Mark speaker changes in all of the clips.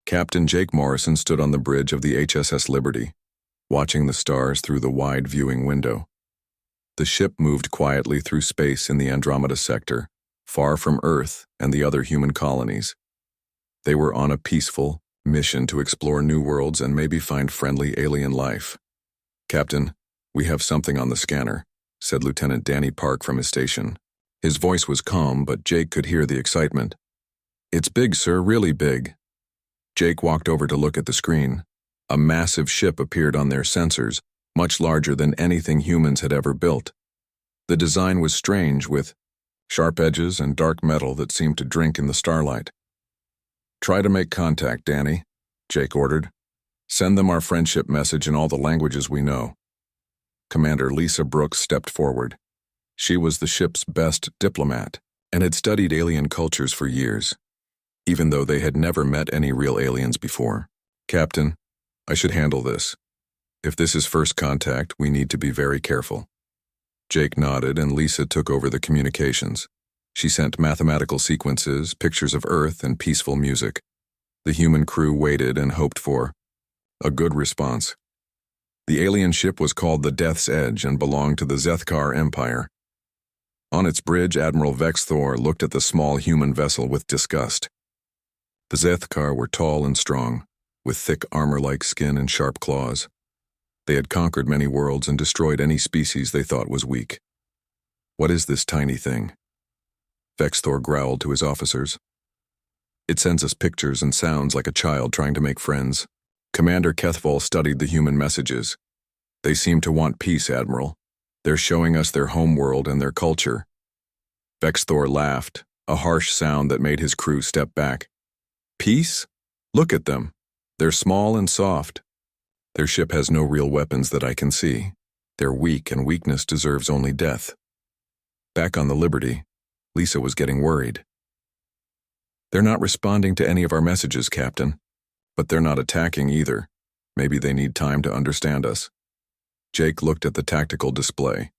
Speaker 1: Captain Jake Morrison stood on the bridge of the HSS Liberty, watching the stars through the wide viewing window. The ship moved quietly through space in the Andromeda sector, far from Earth and the other human colonies. They were on a peaceful mission to explore new worlds and maybe find friendly alien life. "Captain, we have something on the scanner," said Lieutenant Danny Park from his station. His voice was calm, but Jake could hear the excitement. "It's big, sir, really big." Jake walked over to look at the screen. A massive ship appeared on their sensors, much larger than anything humans had ever built. The design was strange, with sharp edges and dark metal that seemed to drink in the starlight. "Try to make contact, Danny," Jake ordered. "Send them our friendship message in all the languages we know." Commander Lisa Brooks stepped forward. She was the ship's best diplomat and had studied alien cultures for years, even though they had never met any real aliens before. "Captain, I should handle this. If this is first contact, we need to be very careful." Jake nodded, and Lisa took over the communications. She sent mathematical sequences, pictures of Earth, and peaceful music. The human crew waited and hoped for a good response. The alien ship was called the Death's Edge and belonged to the Zethkar Empire. On its bridge, Admiral Vex Thor looked at the small human vessel with disgust. The Zethkar were tall and strong, with thick armor-like skin and sharp claws. They had conquered many worlds and destroyed any species they thought was weak. "What is this tiny thing?" Vex Thor growled to his officers. "It sends us pictures and sounds like a child trying to make friends." Commander Kethval studied the human messages. "They seem to want peace, Admiral. They're showing us their homeworld and their culture." Vex Thor laughed, a harsh sound that made his crew step back. "Peace? Look at them. They're small and soft. Their ship has no real weapons that I can see. They're weak, and weakness deserves only death." Back on the Liberty, Lisa was getting worried. "They're not responding to any of our messages, Captain. But they're not attacking either. Maybe they need time to understand us." Jake looked at the tactical display.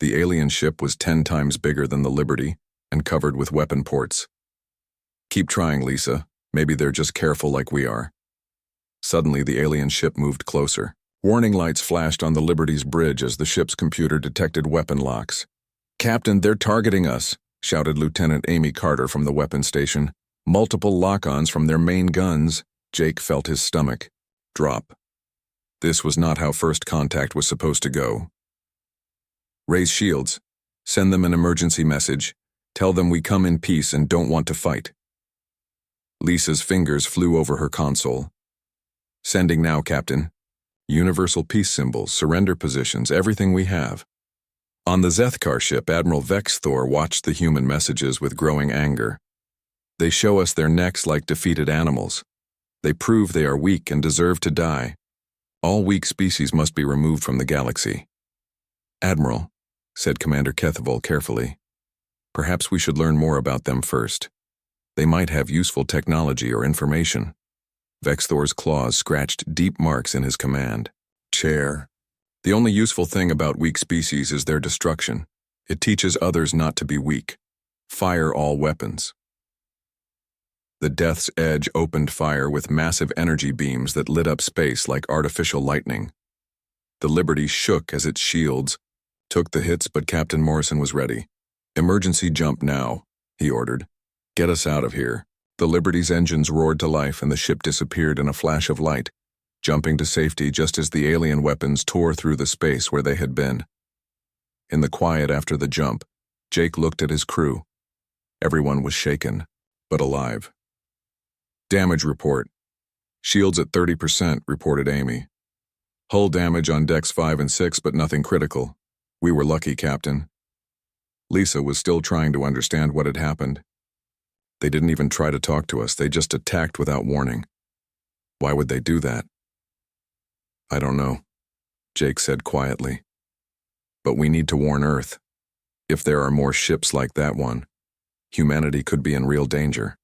Speaker 1: The alien ship was 10 times bigger than the Liberty and covered with weapon ports. "Keep trying, Lisa. Maybe they're just careful like we are." Suddenly, the alien ship moved closer. Warning lights flashed on the Liberty's bridge as the ship's computer detected weapon locks. "Captain, they're targeting us," shouted Lieutenant Amy Carter from the weapons station. "Multiple lock-ons from their main guns." Jake felt his stomach drop. This was not how first contact was supposed to go. "Raise shields. Send them an emergency message. Tell them we come in peace and don't want to fight." Lisa's fingers flew over her console. "Sending now, Captain. Universal peace symbols, surrender positions, everything we have." On the Zethkar ship, Admiral Vex Thor watched the human messages with growing anger. "They show us their necks like defeated animals. They prove they are weak and deserve to die. All weak species must be removed from the galaxy." "Admiral," said Commander Kethval carefully, "perhaps we should learn more about them first. They might have useful technology or information." Vex Thor's claws scratched deep marks in his command chair. "The only useful thing about weak species is their destruction. It teaches others not to be weak. Fire all weapons." The Death's Edge opened fire with massive energy beams that lit up space like artificial lightning. The Liberty shook as its shields took the hits, but Captain Morrison was ready. "Emergency jump now," he ordered. "Get us out of here." The Liberty's engines roared to life and the ship disappeared in a flash of light, jumping to safety just as the alien weapons tore through the space where they had been. In the quiet after the jump, Jake looked at his crew. Everyone was shaken, but alive. "Damage report. Shields at 30%, reported Amy. "Hull damage on decks 5 and 6, but nothing critical. We were lucky, Captain." Lisa was still trying to understand what had happened. "They didn't even try to talk to us, they just attacked without warning. Why would they do that?" "I don't know," Jake said quietly. "But we need to warn Earth. If there are more ships like that one, humanity could be in real danger."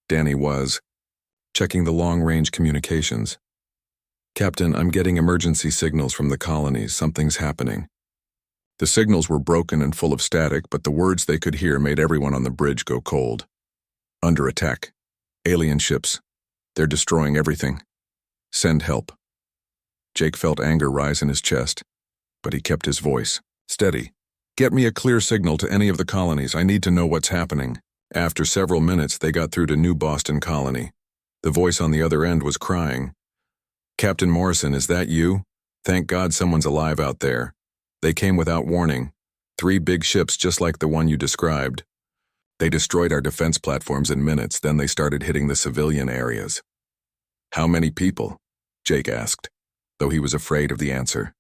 Speaker 1: Danny was checking the long-range communications. "Captain, I'm getting emergency signals from the colonies. Something's happening." The signals were broken and full of static, but the words they could hear made everyone on the bridge go cold. "Under attack. Alien ships. They're destroying everything. Send help. Jake felt anger rise in his chest, but he kept his voice steady. Get me a clear signal to any of the colonies. I need to know what's happening. After several minutes, they got through to New Boston Colony. The voice on the other end was crying. Captain Morrison, is that you? Thank God someone's alive out there. They came without warning. 3 big ships just like the one you described. They destroyed our defense platforms in minutes, then they started hitting the civilian areas. How many people? Jake asked, though he was afraid of the answer.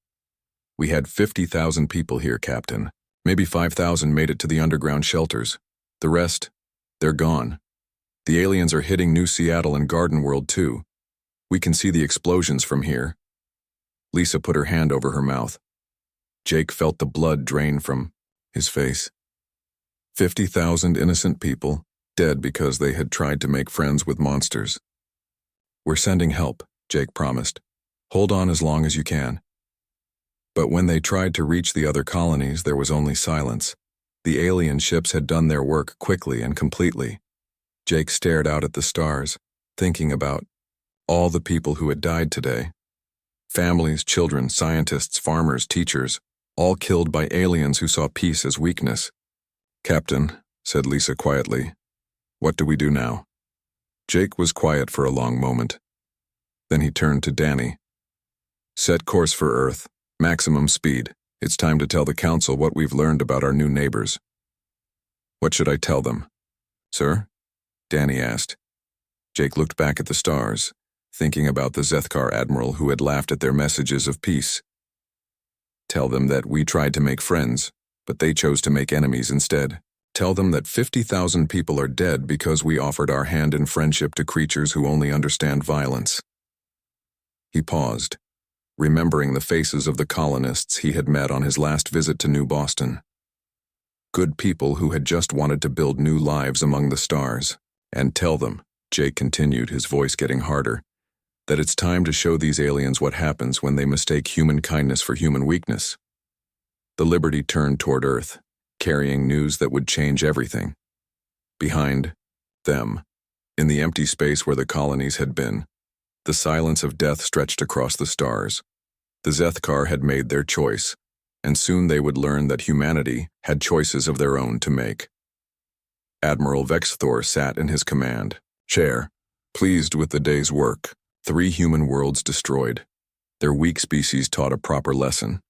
Speaker 1: We had 50,000 people here, Captain. Maybe 5,000 made it to the underground shelters. The rest, they're gone. The aliens are hitting New Seattle and Garden World too. We can see the explosions from here. Lisa put her hand over her mouth. Jake felt the blood drain from his face. 50,000 innocent people, dead because they had tried to make friends with monsters. We're sending help, Jake promised. Hold on as long as you can. But when they tried to reach the other colonies, there was only silence. The alien ships had done their work quickly and completely. Jake stared out at the stars, thinking about all the people who had died today. Families, children, scientists, farmers, teachers, all killed by aliens who saw peace as weakness. Captain, said Lisa quietly, what do we do now? Jake was quiet for a long moment. Then he turned to Danny. Set course for Earth. Maximum speed. It's time to tell the Council what we've learned about our new neighbors. What should I tell them? Sir? Danny asked. Jake looked back at the stars, thinking about the Zethkar admiral who had laughed at their messages of peace. Tell them that we tried to make friends, but they chose to make enemies instead. Tell them that 50,000 people are dead because we offered our hand in friendship to creatures who only understand violence. He paused, remembering the faces of the colonists he had met on his last visit to New Boston. Good people who had just wanted to build new lives among the stars. And tell them, Jake continued, his voice getting harder, that it's time to show these aliens what happens when they mistake human kindness for human weakness. The Liberty turned toward Earth, carrying news that would change everything. Behind them, in the empty space where the colonies had been, the silence of death stretched across the stars. The Zethkar had made their choice, and soon they would learn that humanity had choices of their own to make. Admiral Vexthor sat in his command chair, pleased with the day's work. 3 human worlds destroyed. Their weak species taught a proper lesson.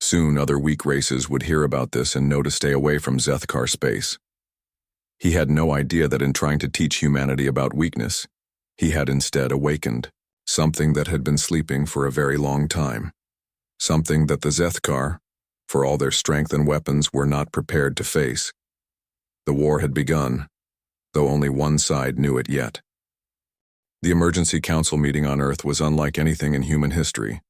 Speaker 1: Soon other weak races would hear about this and know to stay away from Zethkar space. He had no idea that in trying to teach humanity about weakness, he had instead awakened something that had been sleeping for a very long time. Something that the Zethkar, for all their strength and weapons, were not prepared to face. The war had begun, though only one side knew it yet. The emergency council meeting on Earth was unlike anything in human history.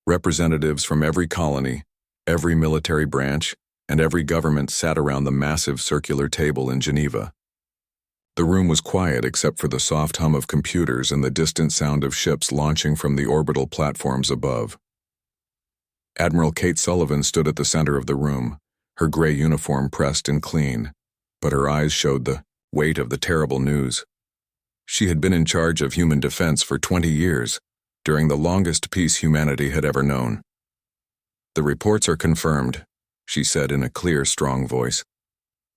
Speaker 1: Representatives from every colony, every military branch, and every government sat around the massive circular table in Geneva. The room was quiet except for the soft hum of computers and the distant sound of ships launching from the orbital platforms above. Admiral Kate Sullivan stood at the center of the room, her gray uniform pressed and clean, but her eyes showed the weight of the terrible news. She had been in charge of human defense for 20 years, during the longest peace humanity had ever known. The reports are confirmed, she said in a clear, strong voice.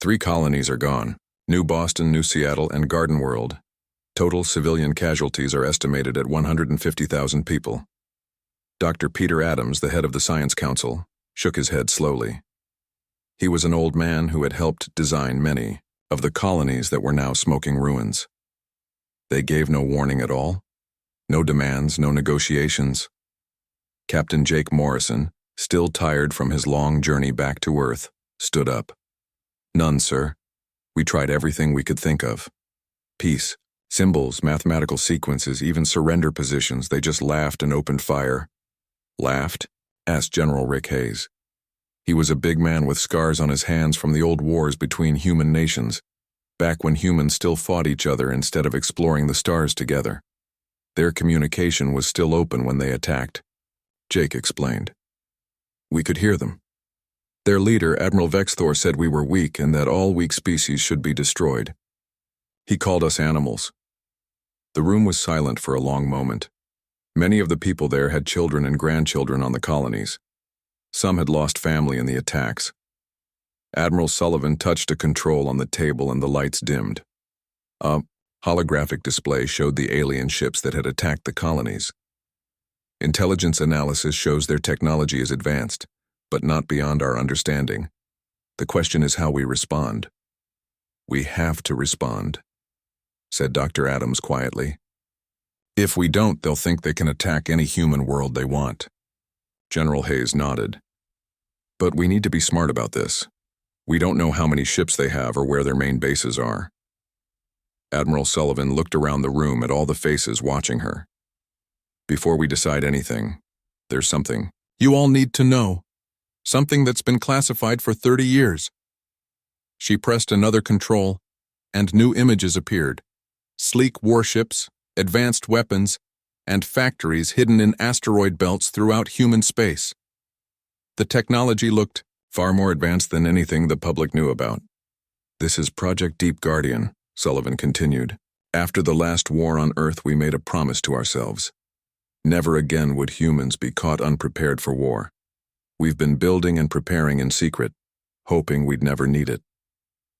Speaker 1: 3 colonies are gone. New Boston, New Seattle, and Garden World. Total civilian casualties are estimated at 150,000 people. Dr. Peter Adams, the head of the Science Council, shook his head slowly. He was an old man who had helped design many of the colonies that were now smoking ruins. They gave no warning at all. No demands, no negotiations. Captain Jake Morrison, still tired from his long journey back to Earth, stood up. None, sir. We tried everything we could think of. Peace, symbols, mathematical sequences, even surrender positions. They just laughed and opened fire. Laughed? Asked General Rick Hayes. He was a big man with scars on his hands from the old wars between human nations, back when humans still fought each other instead of exploring the stars together. Their communication was still open when they attacked. Jake explained. We could hear them. Their leader, Admiral Vexthor, said we were weak and that all weak species should be destroyed. He called us animals. The room was silent for a long moment. Many of the people there had children and grandchildren on the colonies. Some had lost family in the attacks. Admiral Sullivan touched a control on the table and the lights dimmed. A holographic display showed the alien ships that had attacked the colonies. Intelligence analysis shows their technology is advanced, but not beyond our understanding. The question is how we respond. We have to respond, said Dr. Adams quietly. If we don't, they'll think they can attack any human world they want. General Hayes nodded. But we need to be smart about this. We don't know how many ships they have or where their main bases are. Admiral Sullivan looked around the room at all the faces watching her. Before we decide anything, there's something you all need to know. Something that's been classified for 30 years. She pressed another control, and new images appeared. Sleek warships, advanced weapons, and factories hidden in asteroid belts throughout human space. The technology looked far more advanced than anything the public knew about. This is Project Deep Guardian, Sullivan continued. After the last war on Earth, we made a promise to ourselves. Never again would humans be caught unprepared for war. We've been building and preparing in secret, hoping we'd never need it.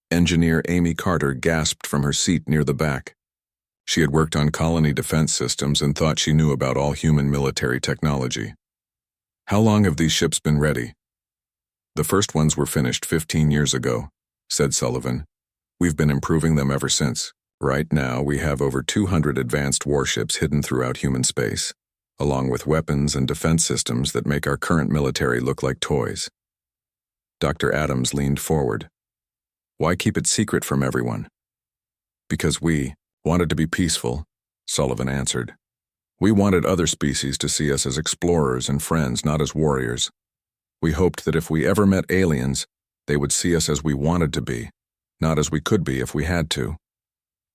Speaker 1: Engineer Amy Carter gasped from her seat near the back. She had worked on colony defense systems and thought she knew about all human military technology. How long have these ships been ready? The first ones were finished 15 years ago, said Sullivan. We've been improving them ever since. Right now, we have over 200 advanced warships hidden throughout human space, along with weapons and defense systems that make our current military look like toys. Dr. Adams leaned forward. Why keep it secret from everyone? Because we wanted to be peaceful, Sullivan answered. We wanted other species to see us as explorers and friends, not as warriors. We hoped that if we ever met aliens, they would see us as we wanted to be, not as we could be if we had to.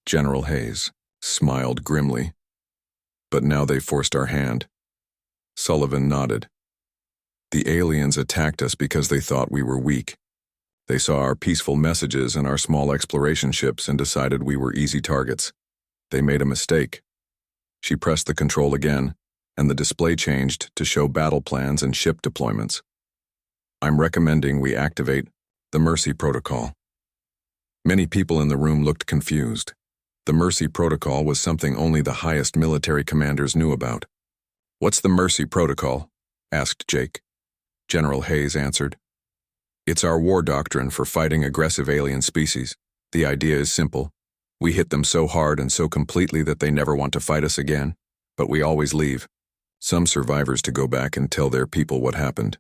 Speaker 1: General Hayes smiled grimly. But now they forced our hand. Sullivan nodded. The aliens attacked us because they thought we were weak. They saw our peaceful messages and our small exploration ships and decided we were easy targets. They made a mistake. She pressed the control again, and the display changed to show battle plans and ship deployments. I'm recommending we activate the Mercy Protocol. Many people in the room looked confused. The Mercy Protocol was something only the highest military commanders knew about. What's the Mercy Protocol? Asked Jake. General Hayes answered. It's our war doctrine for fighting aggressive alien species. The idea is simple. We hit them so hard and so completely that they never want to fight us again, but we always leave. Some survivors to go back and tell their people what happened.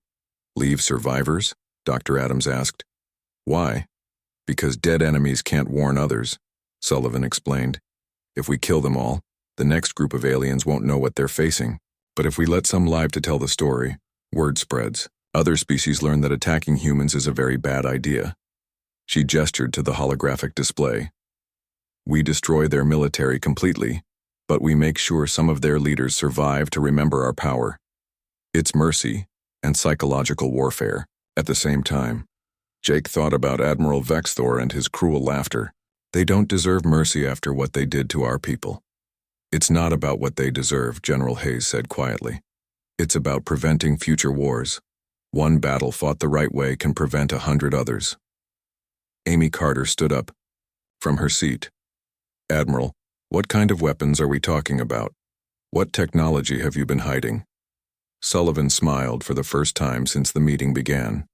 Speaker 1: Leave survivors? Dr. Adams asked. Why? Because dead enemies can't warn others, Sullivan explained. If we kill them all, the next group of aliens won't know what they're facing. But if we let some live to tell the story, word spreads. Other species learn that attacking humans is a very bad idea. She gestured to the holographic display. We destroy their military completely, but we make sure some of their leaders survive to remember our power. It's mercy and psychological warfare at the same time. Jake thought about Admiral Vexthor and his cruel laughter. They don't deserve mercy after what they did to our people. It's not about what they deserve, General Hayes said quietly. It's about preventing future wars. One battle fought the right way can prevent 100 others. Amy Carter stood up from her seat. Admiral, what kind of weapons are we talking about? What technology have you been hiding? Sullivan smiled for the first time since the meeting began.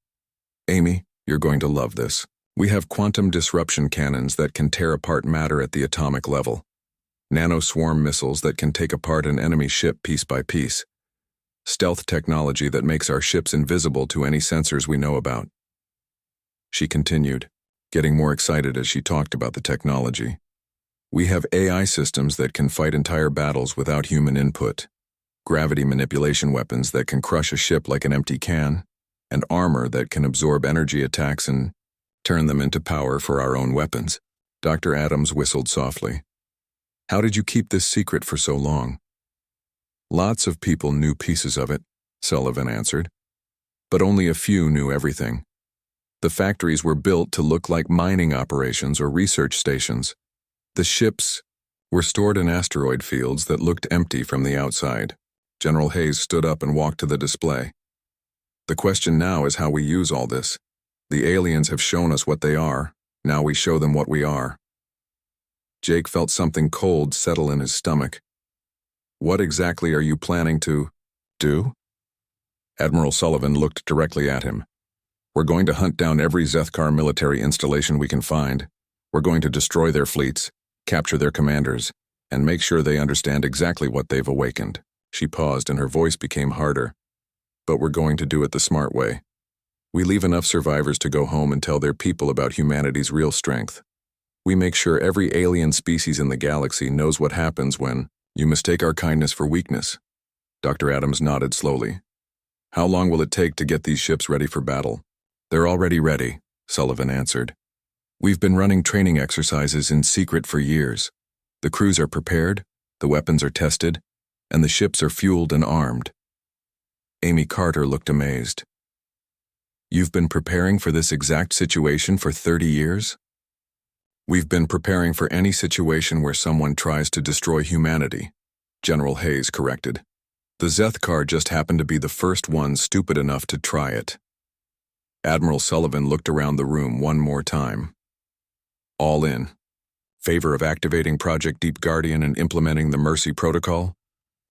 Speaker 1: Amy, you're going to love this. We have quantum disruption cannons that can tear apart matter at the atomic level. Nanoswarm missiles that can take apart an enemy ship piece by piece. Stealth technology that makes our ships invisible to any sensors we know about. She continued, getting more excited as she talked about the technology. We have AI systems that can fight entire battles without human input, gravity manipulation weapons that can crush a ship like an empty can, and armor that can absorb energy attacks and turn them into power for our own weapons. Dr. Adams whistled softly. How did you keep this secret for so long? Lots of people knew pieces of it, Sullivan answered, but only a few knew everything. The factories were built to look like mining operations or research stations. The ships were stored in asteroid fields that looked empty from the outside. General Hayes stood up and walked to the display. The question now is how we use all this. The aliens have shown us what they are. Now we show them what we are. Jake felt something cold settle in his stomach. What exactly are you planning to do? Admiral Sullivan looked directly at him. We're going to hunt down every Zethkar military installation we can find. We're going to destroy their fleets, capture their commanders, and make sure they understand exactly what they've awakened. She paused and her voice became harder. But we're going to do it the smart way. We leave enough survivors to go home and tell their people about humanity's real strength. We make sure every alien species in the galaxy knows what happens when you mistake our kindness for weakness. Dr. Adams nodded slowly. How long will it take to get these ships ready for battle? They're already ready, Sullivan answered. We've been running training exercises in secret for years. The crews are prepared, the weapons are tested, and the ships are fueled and armed. Amy Carter looked amazed. You've been preparing for this exact situation for 30 years? We've been preparing for any situation where someone tries to destroy humanity, General Hayes corrected. The Zethkar just happened to be the first ones stupid enough to try it. Admiral Sullivan looked around the room one more time. All in. Favor of activating Project Deep Guardian and implementing the Mercy Protocol?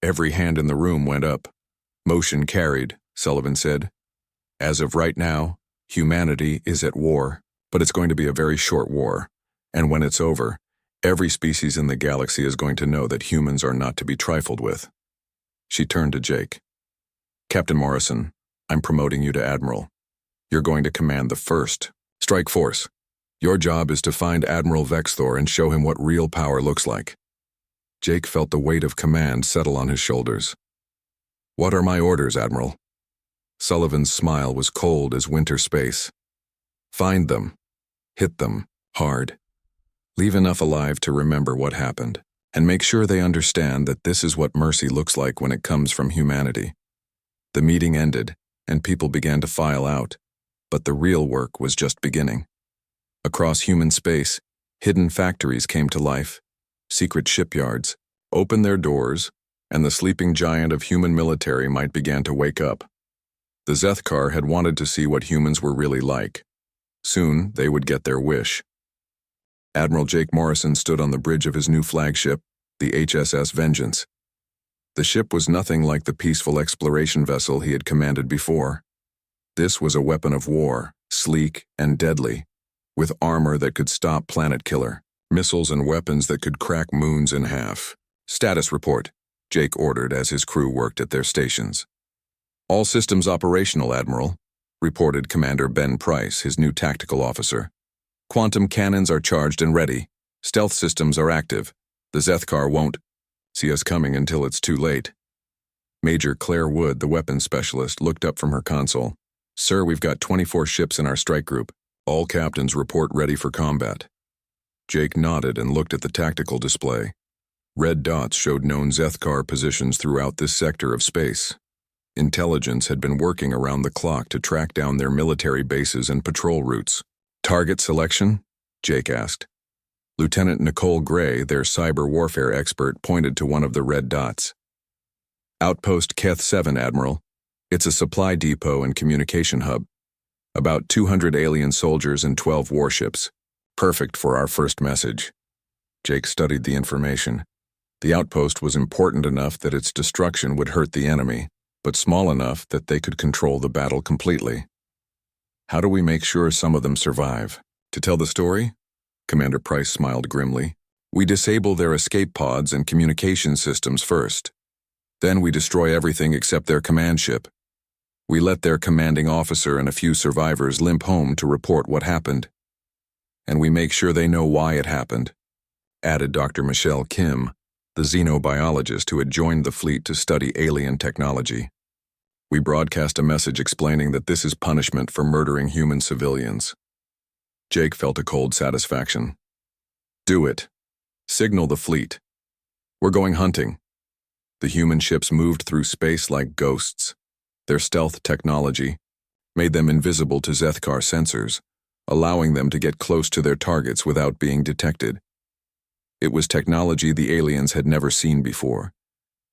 Speaker 1: Every hand in the room went up. Motion carried, Sullivan said. As of right now, humanity is at war, but it's going to be a very short war. And when it's over, every species in the galaxy is going to know that humans are not to be trifled with. She turned to Jake. Captain Morrison, I'm promoting you to Admiral. You're going to command the 1st Strike Force. Your job is to find Admiral Vexthor and show him what real power looks like. Jake felt the weight of command settle on his shoulders. What are my orders, Admiral? Sullivan's smile was cold as winter space. Find them. Hit them. Hard. Leave enough alive to remember what happened, and make sure they understand that this is what mercy looks like when it comes from humanity. The meeting ended, and people began to file out, but the real work was just beginning. Across human space, hidden factories came to life. Secret shipyards opened their doors, and the sleeping giant of human military might begin to wake up. The Zethkar had wanted to see what humans were really like. Soon, they would get their wish. Admiral Jake Morrison stood on the bridge of his new flagship, the HSS Vengeance. The ship was nothing like the peaceful exploration vessel he had commanded before. This was a weapon of war, sleek and deadly, with armor that could stop Planet Killer, missiles and weapons that could crack moons in half. Status report, Jake ordered as his crew worked at their stations. All systems operational, Admiral, reported Commander Ben Price, his new tactical officer. Quantum cannons are charged and ready. Stealth systems are active. The Zethkar won't see us coming until it's too late. Major Claire Wood, the weapons specialist, looked up from her console. Sir, we've got 24 ships in our strike group. All captains report ready for combat. Jake nodded and looked at the tactical display. Red dots showed known Zethkar positions throughout this sector of space. Intelligence had been working around the clock to track down their military bases and patrol routes. Target selection? Jake asked. Lieutenant Nicole Gray, their cyber warfare expert, pointed to one of the red dots. Outpost Keth 7, Admiral. It's a supply depot and communication hub. About 200 alien soldiers and 12 warships. Perfect for our first message. Jake studied the information. The outpost was important enough that its destruction would hurt the enemy, but small enough that they could control the battle completely. How do we make sure some of them survive? To tell the story? Commander Price smiled grimly. We disable their escape pods and communication systems first. Then we destroy everything except their command ship. We let their commanding officer and a few survivors limp home to report what happened. And we make sure they know why it happened, added Dr. Michelle Kim, the xenobiologist who had joined the fleet to study alien technology. We broadcast a message explaining that this is punishment for murdering human civilians. Jake felt a cold satisfaction. Do it. Signal the fleet. We're going hunting. The human ships moved through space like ghosts. Their stealth technology made them invisible to Zethkar sensors, allowing them to get close to their targets without being detected. It was technology the aliens had never seen before,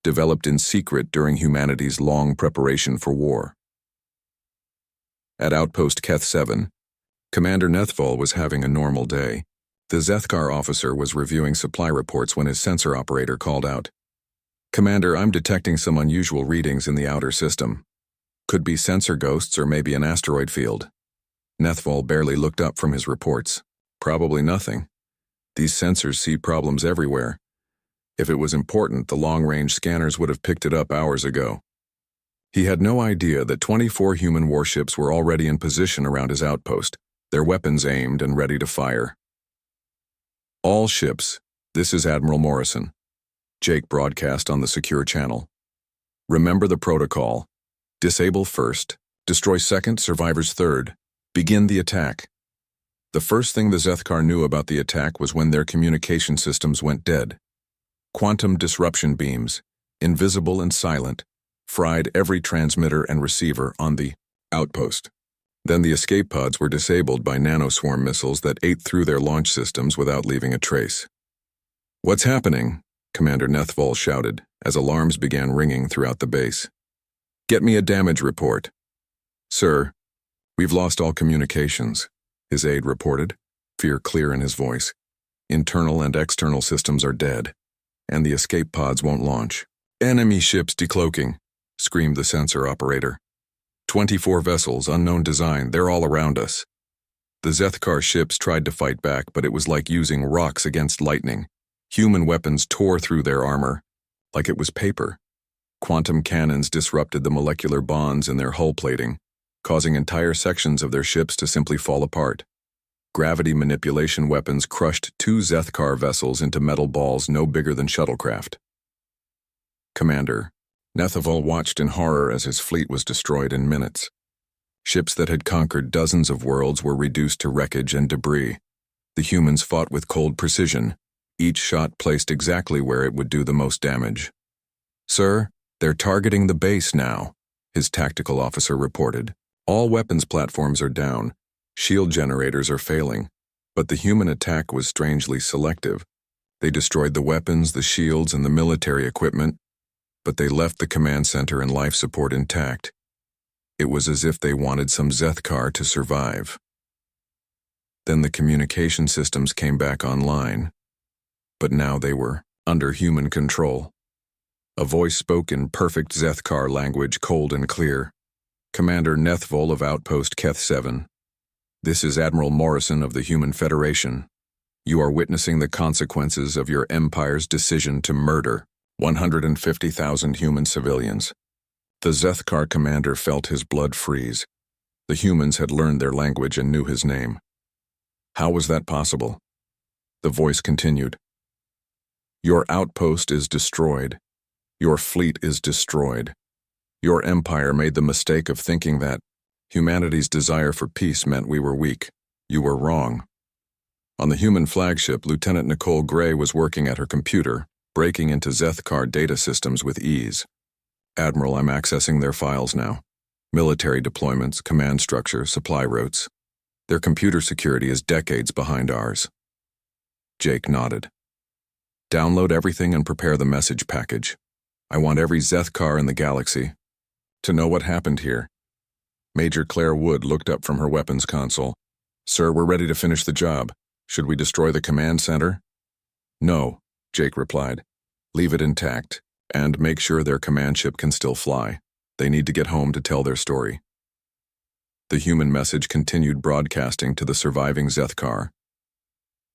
Speaker 1: developed in secret during humanity's long preparation for war. At Outpost Keth 7, Commander Nethvol was having a normal day. The Zethkar officer was reviewing supply reports when his sensor operator called out, "Commander, I'm detecting some unusual readings in the outer system. Could be sensor ghosts or maybe an asteroid field." Nethvol barely looked up from his reports. "Probably nothing. These sensors see problems everywhere. If it was important, the long-range scanners would have picked it up hours ago." He had no idea that 24 human warships were already in position around his outpost, their weapons aimed and ready to fire. "All ships, this is Admiral Morrison," Jake broadcast on the secure channel. "Remember the protocol. Disable first, destroy second, survivors third. Begin the attack." The first thing the Zethkar knew about the attack was when their communication systems went dead. Quantum disruption beams, invisible and silent, fried every transmitter and receiver on the outpost. Then the escape pods were disabled by nanoswarm missiles that ate through their launch systems without leaving a trace. "What's happening?" Commander Nethvol shouted as alarms began ringing throughout the base. "Get me a damage report." "Sir, we've lost all communications," his aide reported, fear clear in his voice. "Internal and external systems are dead, and the escape pods won't launch." "Enemy ships decloaking," screamed the sensor operator. 24 vessels, unknown design, they're all around us." The Zethkar ships tried to fight back, but it was like using rocks against lightning. Human weapons tore through their armor, like it was paper. Quantum cannons disrupted the molecular bonds in their hull plating, causing entire sections of their ships to simply fall apart. Gravity manipulation weapons crushed 2 Zethkar vessels into metal balls no bigger than shuttlecraft. "Commander," Nethvol watched in horror as his fleet was destroyed in minutes. Ships that had conquered dozens of worlds were reduced to wreckage and debris. The humans fought with cold precision, each shot placed exactly where it would do the most damage. "Sir, they're targeting the base now," his tactical officer reported. "All weapons platforms are down, shield generators are failing, but the human attack was strangely selective. They destroyed the weapons, the shields, and the military equipment, but they left the command center and life support intact. It was as if they wanted some Zethkar to survive." Then the communication systems came back online, but now they were under human control. A voice spoke in perfect Zethkar language, cold and clear. "Commander Nethvol of Outpost Keth 7. This is Admiral Morrison of the Human Federation. You are witnessing the consequences of your Empire's decision to murder 150,000 human civilians." The Zethkar commander felt his blood freeze. The humans had learned their language and knew his name. How was that possible? The voice continued. "Your outpost is destroyed. Your fleet is destroyed. Your empire made the mistake of thinking that humanity's desire for peace meant we were weak. You were wrong." On the human flagship, Lieutenant Nicole Gray was working at her computer, breaking into Zethkar data systems with ease. "Admiral, I'm accessing their files now. Military deployments, command structure, supply routes. Their computer security is decades behind ours." Jake nodded. "Download everything and prepare the message package. I want every Zethkar in the galaxy to know what happened here." Major Claire Wood looked up from her weapons console. "Sir, we're ready to finish the job. Should we destroy the command center?" "No," Jake replied. "Leave it intact, and make sure their command ship can still fly. They need to get home to tell their story." The human message continued broadcasting to the surviving Zethkar.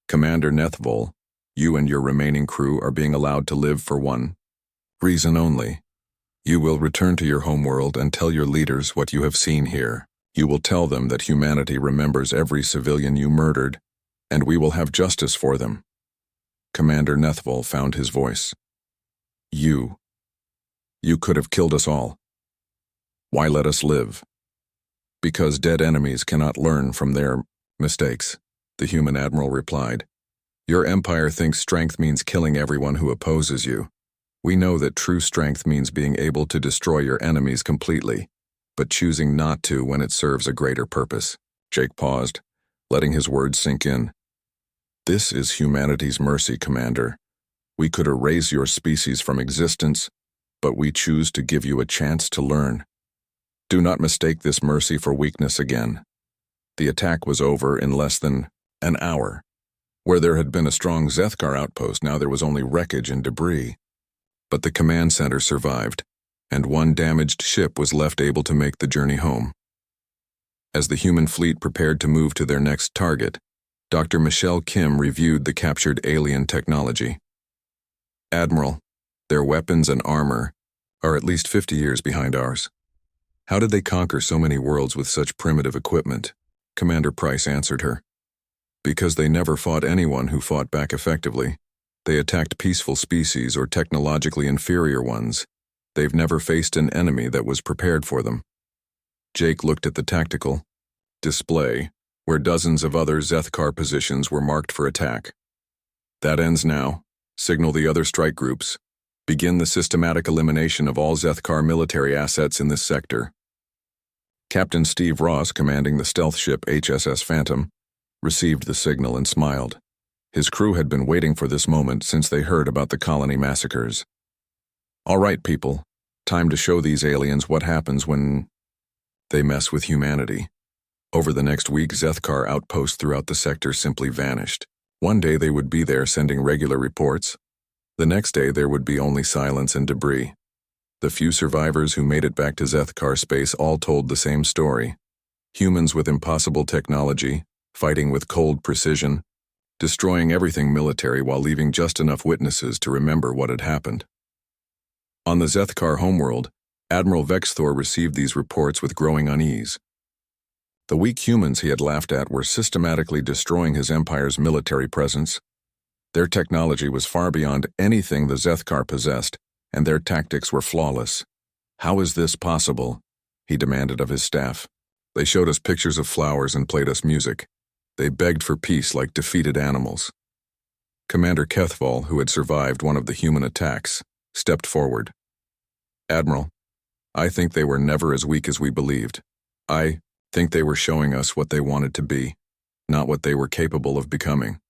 Speaker 1: "Commander Nethvol, you and your remaining crew are being allowed to live for one reason only. You will return to your homeworld and tell your leaders what you have seen here. You will tell them that humanity remembers every civilian you murdered, and we will have justice for them." Commander Nethvol found his voice. You could have killed us all. Why let us live?" "Because dead enemies cannot learn from their mistakes," the human admiral replied. "Your empire thinks strength means killing everyone who opposes you. We know that true strength means being able to destroy your enemies completely, but choosing not to when it serves a greater purpose." Jake paused, letting his words sink in. This is humanity's mercy, Commander. We could erase your species from existence, but we choose to give you a chance to learn. Do not mistake this mercy for weakness again. The attack was over in less than an hour. Where there had been a strong Zethkar outpost, now there was only wreckage and debris. But the command center survived, and one damaged ship was left able to make the journey home. As the human fleet prepared to move to their next target, Dr. Michelle Kim reviewed the captured alien technology. Admiral, their weapons and armor are at least 50 years behind ours. How did they conquer so many worlds with such primitive equipment? Commander Price answered her. Because they never fought anyone who fought back effectively. They attacked peaceful species or technologically inferior ones. They've never faced an enemy that was prepared for them. Jake looked at the tactical display, where dozens of other Zethkar positions were marked for attack. That ends now. Signal the other strike groups. Begin the systematic elimination of all Zethkar military assets in this sector. Captain Steve Ross, commanding the stealth ship HSS Phantom, received the signal and smiled. His crew had been waiting for this moment since they heard about the colony massacres. All right, people. Time to show these aliens what happens when they mess with humanity. Over the next week, Zethkar outposts throughout the sector simply vanished. One day they would be there sending regular reports. The next day there would be only silence and debris. The few survivors who made it back to Zethkar space all told the same story. Humans with impossible technology, fighting with cold precision, destroying everything military while leaving just enough witnesses to remember what had happened. On the Zethkar homeworld, Admiral Vexthor received these reports with growing unease. The weak humans he had laughed at were systematically destroying his empire's military presence. Their technology was far beyond anything the Zethkar possessed, and their tactics were flawless. How is this possible? He demanded of his staff. They showed us pictures of flowers and played us music. They begged for peace like defeated animals. Commander Kethval, who had survived one of the human attacks, stepped forward. Admiral, I think they were never as weak as we believed. I think they were showing us what they wanted to be, not what they were capable of becoming.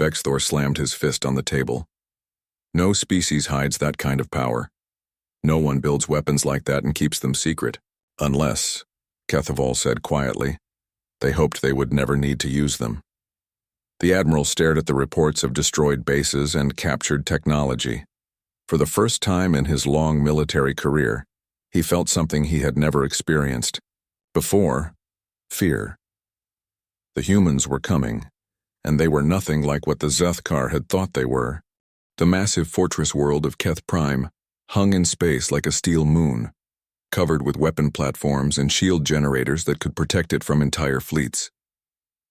Speaker 1: Vexthor slammed his fist on the table. No species hides that kind of power. No one builds weapons like that and keeps them secret. Unless, Kethval said quietly, they hoped they would never need to use them. The Admiral stared at the reports of destroyed bases and captured technology. For the first time in his long military career, he felt something he had never experienced before: fear. The humans were coming, and they were nothing like what the Zethkar had thought they were. The massive fortress world of Keth Prime hung in space like a steel moon, covered with weapon platforms and shield generators that could protect it from entire fleets.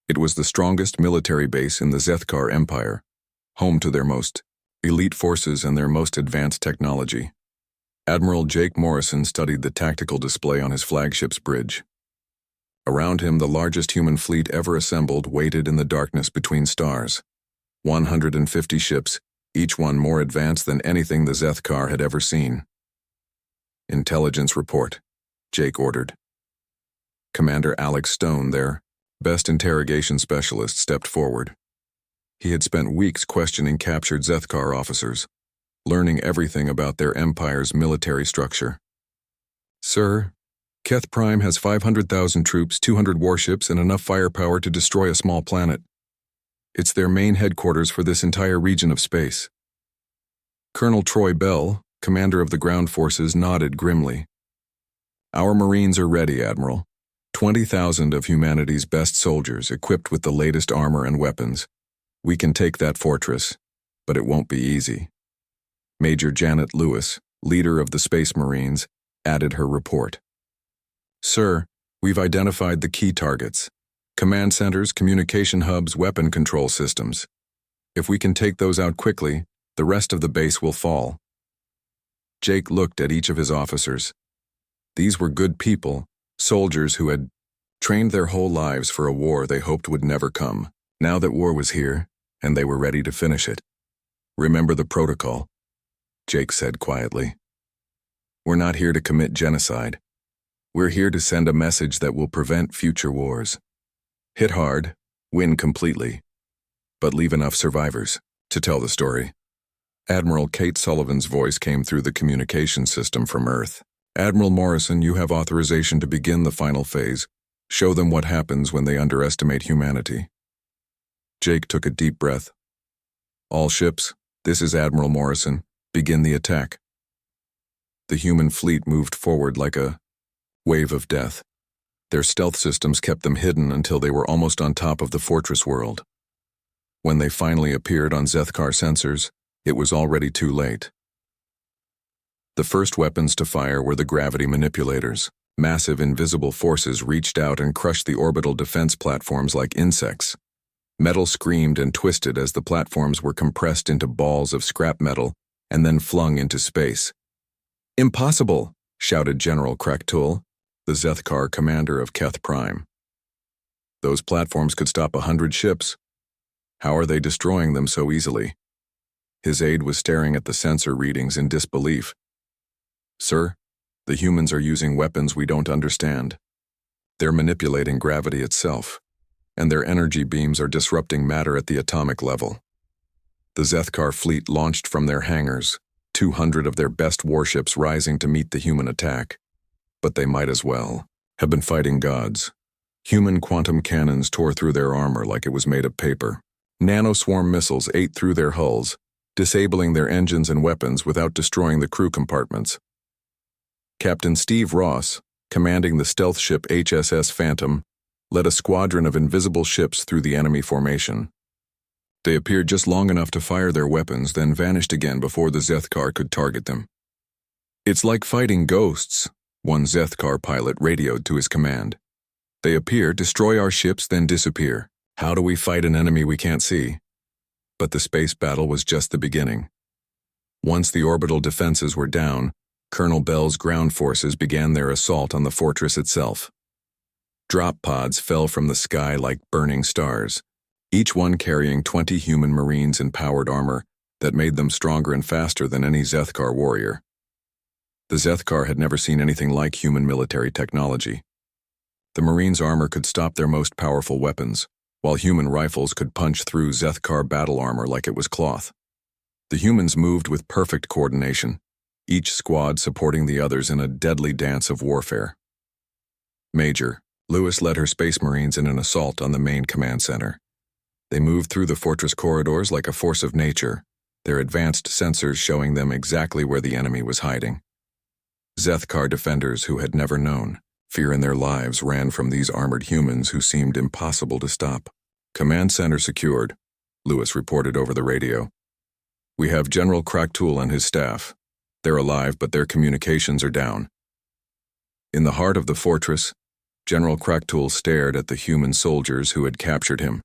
Speaker 1: It was the strongest military base in the Zethkar Empire, home to their most elite forces and their most advanced technology. Admiral Jake Morrison studied the tactical display on his flagship's bridge. Around him, the largest human fleet ever assembled waited in the darkness between stars. 150 ships, each one more advanced than anything the Zethkar had ever seen. Intelligence report, Jake ordered. Commander Alex Stone, their best interrogation specialist, stepped forward. He had spent weeks questioning captured Zethkar officers, learning everything about their empire's military structure. Sir, Keth Prime has 500,000 troops, 200 warships, and enough firepower to destroy a small planet. It's their main headquarters for this entire region of space. Colonel Troy Bell, commander of the ground forces, nodded grimly. Our Marines are ready, Admiral. 20,000 of humanity's best soldiers equipped with the latest armor and weapons. We can take that fortress, but it won't be easy. Major Janet Lewis, leader of the Space Marines, added her report. Sir, we've identified the key targets: command centers, communication hubs, weapon control systems. If we can take those out quickly, the rest of the base will fall. Jake looked at each of his officers. These were good people, soldiers who had trained their whole lives for a war they hoped would never come. Now that war was here, and they were ready to finish it. Remember the protocol, Jake said quietly. We're not here to commit genocide. We're here to send a message that will prevent future wars. Hit hard, win completely. but leave enough survivors to tell the story. Admiral Kate Sullivan's voice came through the communication system from Earth. Admiral Morrison, you have authorization to begin the final phase. Show them what happens when they underestimate humanity. Jake took a deep breath. All ships, this is Admiral Morrison. Begin the attack. The human fleet moved forward like a wave of death. Their stealth systems kept them hidden until they were almost on top of the fortress world. When they finally appeared on Zethkar sensors, it was already too late. The first weapons to fire were the gravity manipulators. Massive invisible forces reached out and crushed the orbital defense platforms like insects. Metal screamed and twisted as the platforms were compressed into balls of scrap metal and then flung into space. "Impossible!" shouted General Kraktul, the Zethkar commander of Keth Prime. "Those platforms could stop 100 ships. How are they destroying them so easily?" His aide was staring at the sensor readings in disbelief. "Sir, the humans are using weapons we don't understand. They're manipulating gravity itself, and their energy beams are disrupting matter at the atomic level." The Zethkar fleet launched from their hangars, 200 of their best warships rising to meet the human attack. But they might as well have been fighting gods. Human quantum cannons tore through their armor like it was made of paper. Nanoswarm missiles ate through their hulls, disabling their engines and weapons without destroying the crew compartments. Captain Steve Ross, commanding the stealth ship HSS Phantom, led a squadron of invisible ships through the enemy formation. They appeared just long enough to fire their weapons, then vanished again before the Zethkar could target them. "It's like fighting ghosts," one Zethkar pilot radioed to his command. "They appear, destroy our ships, then disappear. How do we fight an enemy we can't see?" But the space battle was just the beginning. Once the orbital defenses were down, Colonel Bell's ground forces began their assault on the fortress itself. Drop pods fell from the sky like burning stars, each one carrying 20 human marines in powered armor that made them stronger and faster than any Zethkar warrior. The Zethkar had never seen anything like human military technology. The Marines' armor could stop their most powerful weapons, while human rifles could punch through Zethkar battle armor like it was cloth. The humans moved with perfect coordination, each squad supporting the others in a deadly dance of warfare. Major Lewis led her Space Marines in an assault on the main command center. They moved through the fortress corridors like a force of nature, their advanced sensors showing them exactly where the enemy was hiding. Zethkar defenders who had never known fear in their lives ran from these armored humans who seemed impossible to stop. "Command center secured," Lewis reported over the radio. "We have General Kraktul and his staff. They're alive, but their communications are down." In the heart of the fortress, General Kraktul stared at the human soldiers who had captured him.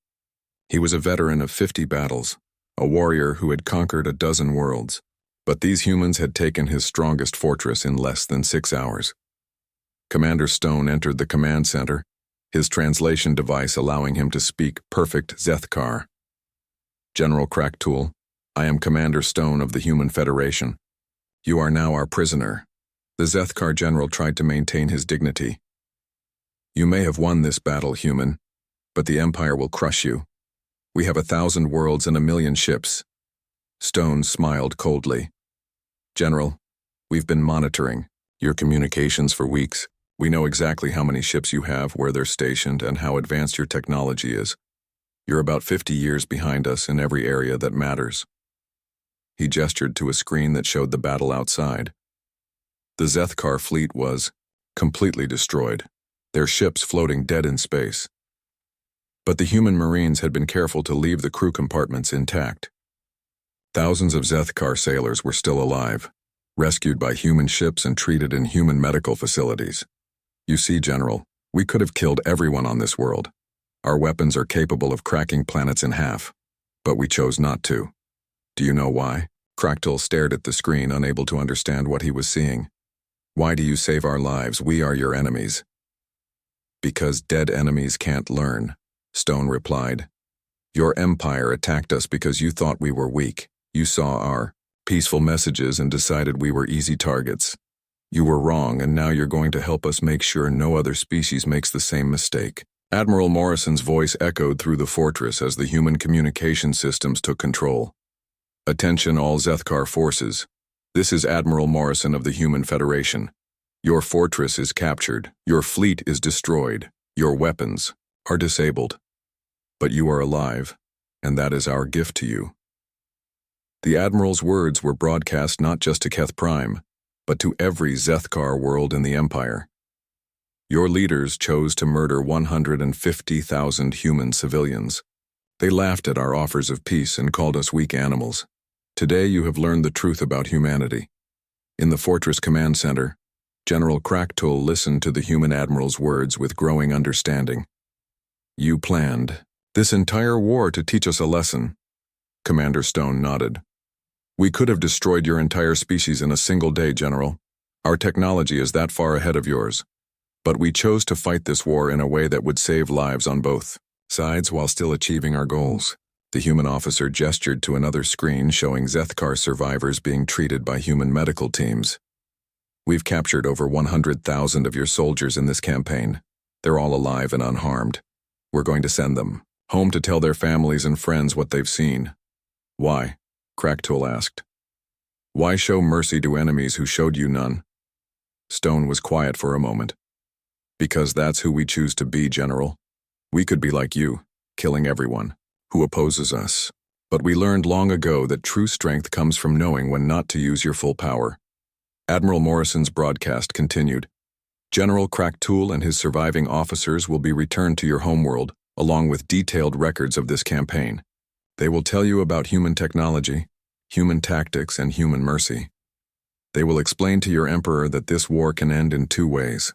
Speaker 1: He was a veteran of 50 battles, a warrior who had conquered a dozen worlds, but these humans had taken his strongest fortress in less than 6 hours. Commander Stone entered the command center, his translation device allowing him to speak perfect Zethkar. "General Kraktul, I am Commander Stone of the Human Federation. You are now our prisoner." The Zethkar general tried to maintain his dignity. "You may have won this battle, human, but the Empire will crush you. We have 1,000 worlds and 1,000,000 ships." Stone smiled coldly. "General, we've been monitoring your communications for weeks. We know exactly how many ships you have, where they're stationed, and how advanced your technology is. You're about 50 years behind us in every area that matters." He gestured to a screen that showed the battle outside. The Zethkar fleet was completely destroyed, their ships floating dead in space. But the human Marines had been careful to leave the crew compartments intact. Thousands of Zethkar sailors were still alive, rescued by human ships and treated in human medical facilities. "You see, General, we could have killed everyone on this world. Our weapons are capable of cracking planets in half, but we chose not to. Do you know why?" Kraktul stared at the screen, unable to understand what he was seeing. "Why do you save our lives? We are your enemies." "Because dead enemies can't learn," Stone replied. "Your empire attacked us because you thought we were weak. You saw our peaceful messages and decided we were easy targets. You were wrong, and now you're going to help us make sure no other species makes the same mistake." Admiral Morrison's voice echoed through the fortress as the human communication systems took control. Attention all Zethkar forces. This is Admiral Morrison of the Human Federation. Your fortress is captured, your fleet is destroyed, your weapons are disabled. But you are alive, and that is our gift to you. The Admiral's words were broadcast not just to Keth Prime, but to every Zethkar world in the Empire. Your leaders chose to murder 150,000 human civilians. They laughed at our offers of peace and called us weak animals. Today you have learned the truth about humanity. In the Fortress Command Center, General Kraktul listened to the human admiral's words with growing understanding. You planned this entire war to teach us a lesson. Commander Stone nodded. We could have destroyed your entire species in a single day, General. Our technology is that far ahead of yours. But we chose to fight this war in a way that would save lives on both sides while still achieving our goals. The human officer gestured to another screen showing Zethkar survivors being treated by human medical teams. We've captured over 100,000 of your soldiers in this campaign. They're all alive and unharmed. We're going to send them home to tell their families and friends what they've seen. Why? Kraktul asked. Why show mercy to enemies who showed you none? Stone was quiet for a moment. Because that's who we choose to be, General. We could be like you, killing everyone who opposes us. But we learned long ago that true strength comes from knowing when not to use your full power. Admiral Morrison's broadcast continued. General Kraktul and his surviving officers will be returned to your homeworld, along with detailed records of this campaign. They will tell you about human technology, human tactics, and human mercy. They will explain to your Emperor that this war can end in two ways.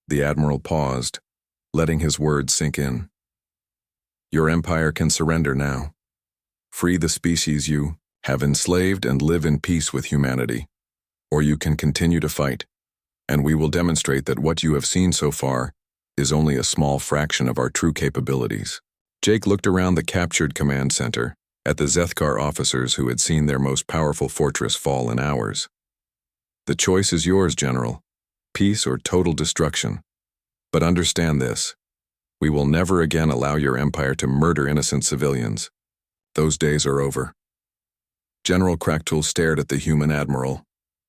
Speaker 1: The Admiral paused, letting his words sink in. Your Empire can surrender now. Free the species you have enslaved and live in peace with humanity. Or you can continue to fight, and we will demonstrate that what you have seen so far is only a small fraction of our true capabilities. Jake looked around the captured command center, at the Zethkar officers who had seen their most powerful fortress fall in hours. The choice is yours, General. Peace or total destruction. But understand this. We will never again allow your empire to murder innocent civilians. Those days are over. General Kraktul stared at the human admiral.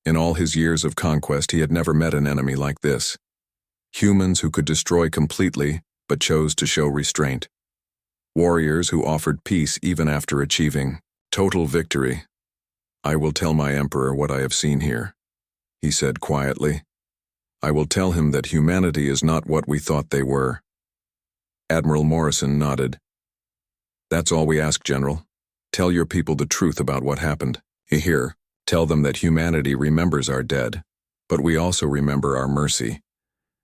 Speaker 1: In all his years of conquest, he had never met an enemy like this. Humans who could destroy completely, but chose to show restraint. Warriors who offered peace even after achieving total victory. I will tell my Emperor what I have seen here, he said quietly. I will tell him that humanity is not what we thought they were. Admiral Morrison nodded. That's all we ask, General. Tell your people the truth about what happened. Here, tell them that humanity remembers our dead, but we also remember our mercy.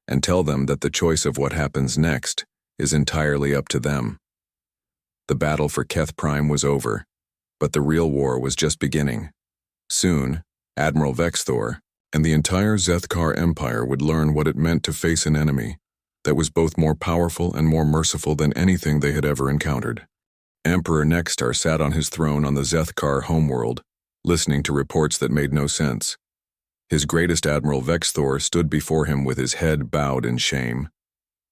Speaker 1: And tell them that the choice of what happens next is entirely up to them. The battle for Keth Prime was over, but the real war was just beginning. Soon, Admiral Vexthor and the entire Zethkar Empire would learn what it meant to face an enemy that was both more powerful and more merciful than anything they had ever encountered. Emperor Nextar sat on his throne on the Zethkar homeworld, listening to reports that made no sense. His greatest admiral Vexthor stood before him with his head bowed in shame.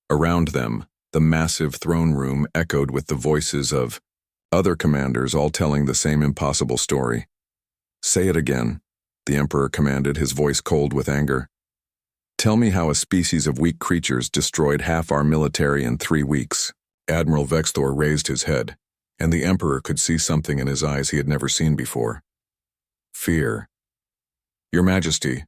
Speaker 1: Around them, the massive throne room echoed with the voices of other commanders all telling the same impossible story. Say it again, the Emperor commanded, his voice cold with anger. Tell me how a species of weak creatures destroyed half our military in 3 weeks. Admiral Vexthor raised his head, and the Emperor could see something in his eyes he had never seen before. Fear. Your Majesty,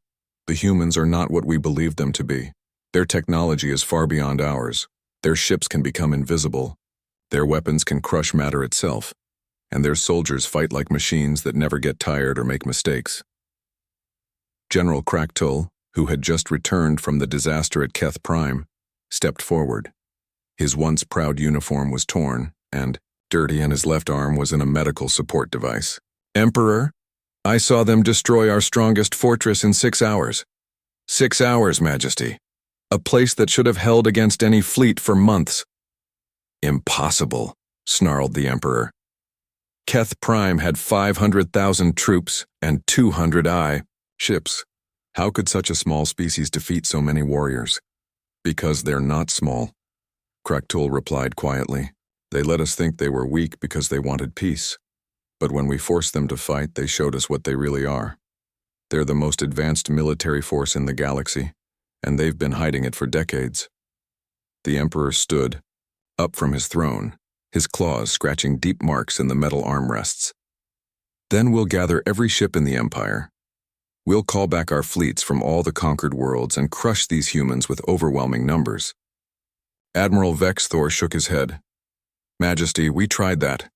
Speaker 1: the humans are not what we believed them to be. Their technology is far beyond ours. Their ships can become invisible. Their weapons can crush matter itself. And their soldiers fight like machines that never get tired or make mistakes. General Kraktul, who had just returned from the disaster at Keth Prime, stepped forward. His once proud uniform was torn and dirty, and his left arm was in a medical support device. Emperor, I saw them destroy our strongest fortress in 6 hours. 6 hours, Majesty. A place that should have held against any fleet for months. Impossible, snarled the Emperor. Keth Prime had 500,000 troops and 200 ships. How could such a small species defeat so many warriors? Because they're not small. Kraktul replied quietly. They let us think they were weak because they wanted peace. But when we forced them to fight, they showed us what they really are. They're the most advanced military force in the galaxy, and they've been hiding it for decades. The Emperor stood, up from his throne, his claws scratching deep marks in the metal armrests. Then we'll gather every ship in the Empire. We'll call back our fleets from all the conquered worlds and crush these humans with overwhelming numbers. Admiral Vexthor shook his head. Majesty, we tried that.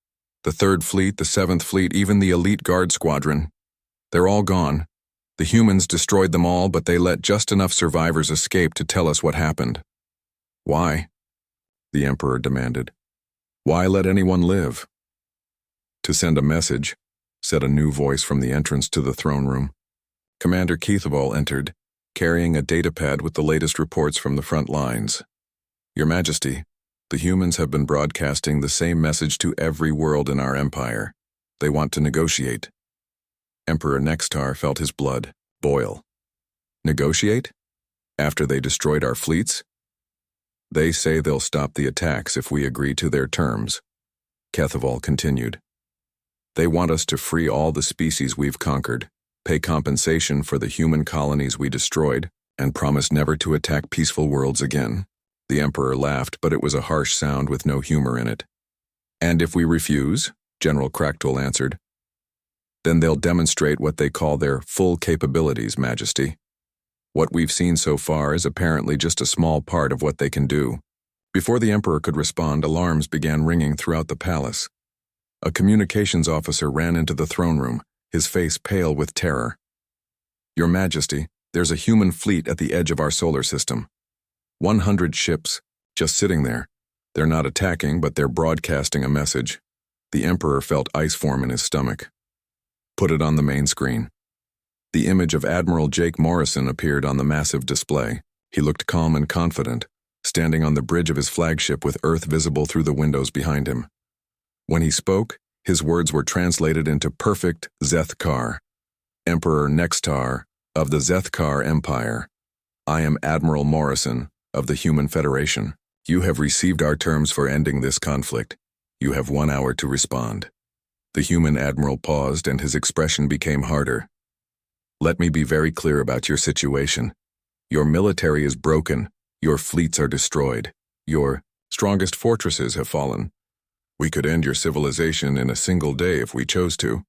Speaker 1: The 3rd Fleet, the 7th Fleet, even the elite guard squadron. They're all gone. The humans destroyed them all, but they let just enough survivors escape to tell us what happened. Why? The Emperor demanded. Why let anyone live? To send a message, said a new voice from the entrance to the throne room. Commander Keithval entered, carrying a datapad with the latest reports from the front lines. Your Majesty, the humans have been broadcasting the same message to every world in our empire. They want to negotiate. Emperor Nextar felt his blood boil. Negotiate? After they destroyed our fleets? They say they'll stop the attacks if we agree to their terms. Keithval continued. They want us to free all the species we've conquered, pay compensation for the human colonies we destroyed, and promise never to attack peaceful worlds again. The Emperor laughed, but it was a harsh sound with no humor in it. And if we refuse, General Kraktul answered, then they'll demonstrate what they call their full capabilities, Majesty. What we've seen so far is apparently just a small part of what they can do. Before the Emperor could respond, alarms began ringing throughout the palace. A communications officer ran into the throne room, his face pale with terror. Your Majesty, there's a human fleet at the edge of our solar system. 100 ships, just sitting there. They're not attacking, but they're broadcasting a message. The Emperor felt ice form in his stomach. Put it on the main screen. The image of Admiral Jake Morrison appeared on the massive display. He looked calm and confident, standing on the bridge of his flagship with Earth visible through the windows behind him. When he spoke, his words were translated into perfect Zethkar. Emperor Nextar of the Zethkar Empire. I am Admiral Morrison of the Human Federation. You have received our terms for ending this conflict. You have 1 hour to respond. The human admiral paused and his expression became harder. Let me be very clear about your situation. Your military is broken. Your fleets are destroyed. Your strongest fortresses have fallen. We could end your civilization in a single day if we chose to.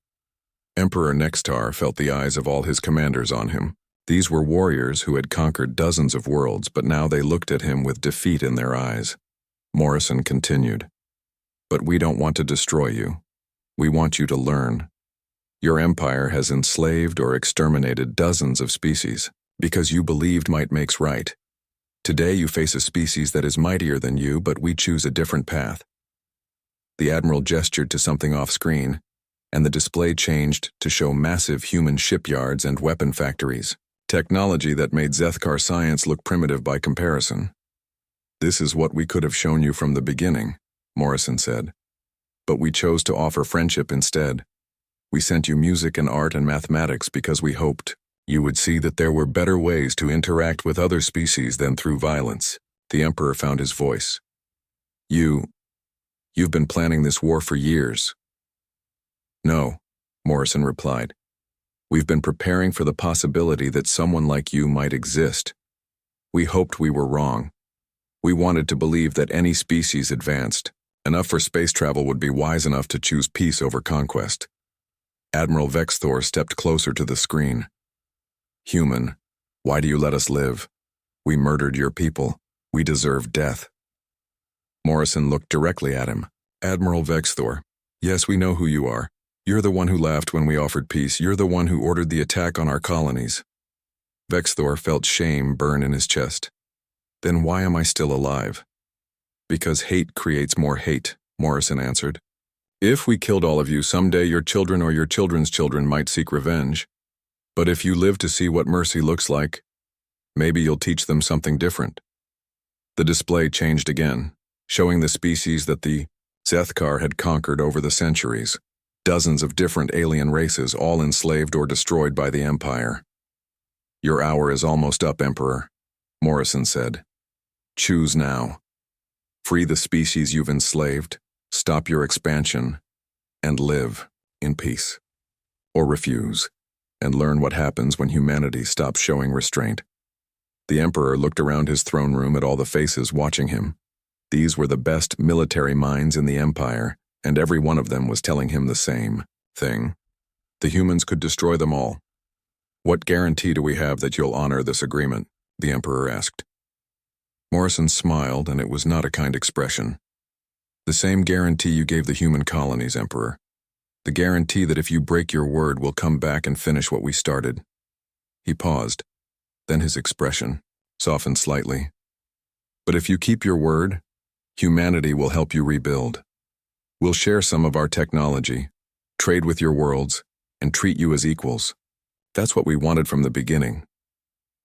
Speaker 1: Emperor Nextar felt the eyes of all his commanders on him. These were warriors who had conquered dozens of worlds, but now they looked at him with defeat in their eyes. Morrison continued. But we don't want to destroy you. We want you to learn. Your empire has enslaved or exterminated dozens of species, because you believed might makes right. Today you face a species that is mightier than you, but we choose a different path. The Admiral gestured to something off-screen, and the display changed to show massive human shipyards and weapon factories, technology that made Zethkar science look primitive by comparison. This is what we could have shown you from the beginning, Morrison said. But we chose to offer friendship instead. We sent you music and art and mathematics because we hoped you would see that there were better ways to interact with other species than through violence. The Emperor found his voice. You've been planning this war for years. No, Morrison replied. We've been preparing for the possibility that someone like you might exist. We hoped we were wrong. We wanted to believe that any species advanced enough for space travel would be wise enough to choose peace over conquest. Admiral Vexthor stepped closer to the screen. Human, why do you let us live? We murdered your people. We deserve death. Morrison looked directly at him. Admiral Vexthor, yes, we know who you are. You're the one who laughed when we offered peace. You're the one who ordered the attack on our colonies. Vexthor felt shame burn in his chest. Then why am I still alive? Because hate creates more hate, Morrison answered. If we killed all of you, someday your children or your children's children might seek revenge. But if you live to see what mercy looks like, maybe you'll teach them something different. The display changed again, showing the species that the Zethkar had conquered over the centuries. Dozens of different alien races, all enslaved or destroyed by the Empire. Your hour is almost up, Emperor, Morrison said. Choose now. Free the species you've enslaved, stop your expansion, and live in peace. Or refuse, and learn what happens when humanity stops showing restraint. The Emperor looked around his throne room at all the faces watching him. These were the best military minds in the Empire, and every one of them was telling him the same thing. The humans could destroy them all. What guarantee do we have that you'll honor this agreement? The Emperor asked. Morrison smiled, and it was not a kind expression. The same guarantee you gave the human colonies, Emperor. The guarantee that if you break your word, we'll come back and finish what we started. He paused. Then his expression softened slightly. But if you keep your word, humanity will help you rebuild. We'll share some of our technology, trade with your worlds, and treat you as equals. That's what we wanted from the beginning.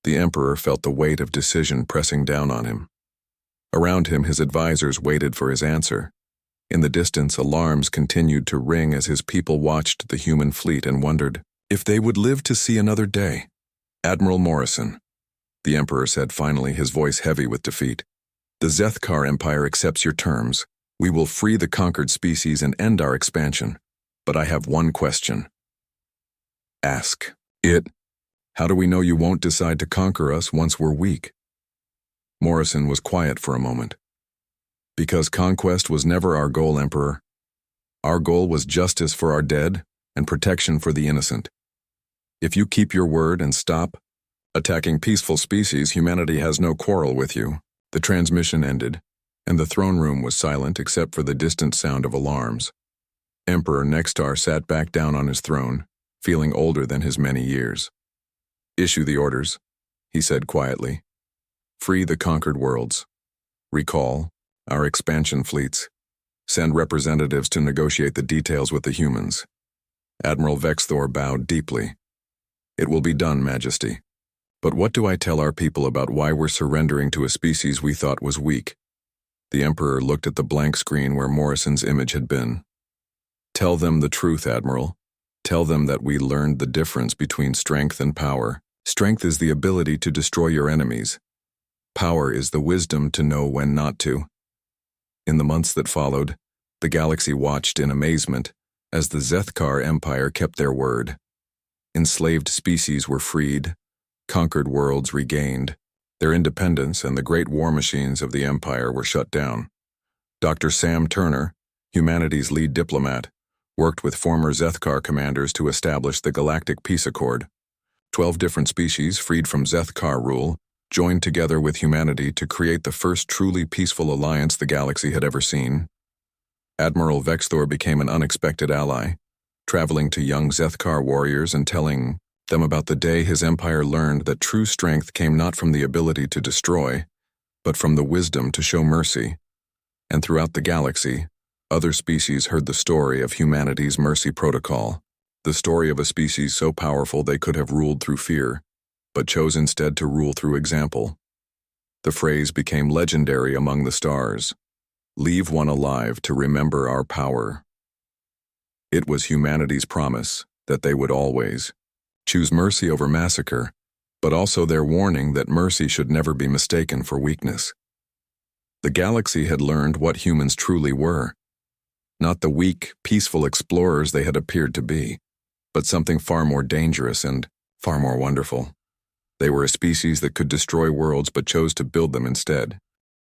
Speaker 1: The Emperor felt the weight of decision pressing down on him. Around him, his advisors waited for his answer. In the distance, alarms continued to ring as his people watched the human fleet and wondered if they would live to see another day. Admiral Morrison, the Emperor said finally, his voice heavy with defeat. The Zethkar Empire accepts your terms. We will free the conquered species and end our expansion. But I have one question. Ask it. How do we know you won't decide to conquer us once we're weak? Morrison was quiet for a moment. Because conquest was never our goal, Emperor. Our goal was justice for our dead and protection for the innocent. If you keep your word and stop attacking peaceful species, humanity has no quarrel with you. The transmission ended, and the throne room was silent except for the distant sound of alarms. Emperor Nextar sat back down on his throne, feeling older than his many years. Issue the orders, he said quietly. Free the conquered worlds. Recall our expansion fleets. Send representatives to negotiate the details with the humans. Admiral Vexthor bowed deeply. It will be done, Majesty. But what do I tell our people about why we're surrendering to a species we thought was weak? The Emperor looked at the blank screen where Morrison's image had been. Tell them the truth, Admiral. Tell them that we learned the difference between strength and power. Strength is the ability to destroy your enemies. Power is the wisdom to know when not to. In the months that followed, the galaxy watched in amazement as the Zethkar Empire kept their word. Enslaved species were freed, conquered worlds regained, their independence and the great war machines of the Empire were shut down. Dr. Sam Turner, humanity's lead diplomat, worked with former Zethkar commanders to establish the Galactic Peace Accord. 12 different species, freed from Zethkar rule, joined together with humanity to create the first truly peaceful alliance the galaxy had ever seen. Admiral Vexthor became an unexpected ally, traveling to young Zethkar warriors and telling them about the day his empire learned that true strength came not from the ability to destroy, but from the wisdom to show mercy. And throughout the galaxy, other species heard the story of humanity's mercy protocol, the story of a species so powerful they could have ruled through fear, but chose instead to rule through example. The phrase became legendary among the stars. Leave one alive to remember our power. It was humanity's promise that they would always choose mercy over massacre, but also their warning that mercy should never be mistaken for weakness. The galaxy had learned what humans truly were. Not the weak, peaceful explorers they had appeared to be, but something far more dangerous and far more wonderful. They were a species that could destroy worlds but chose to build them instead.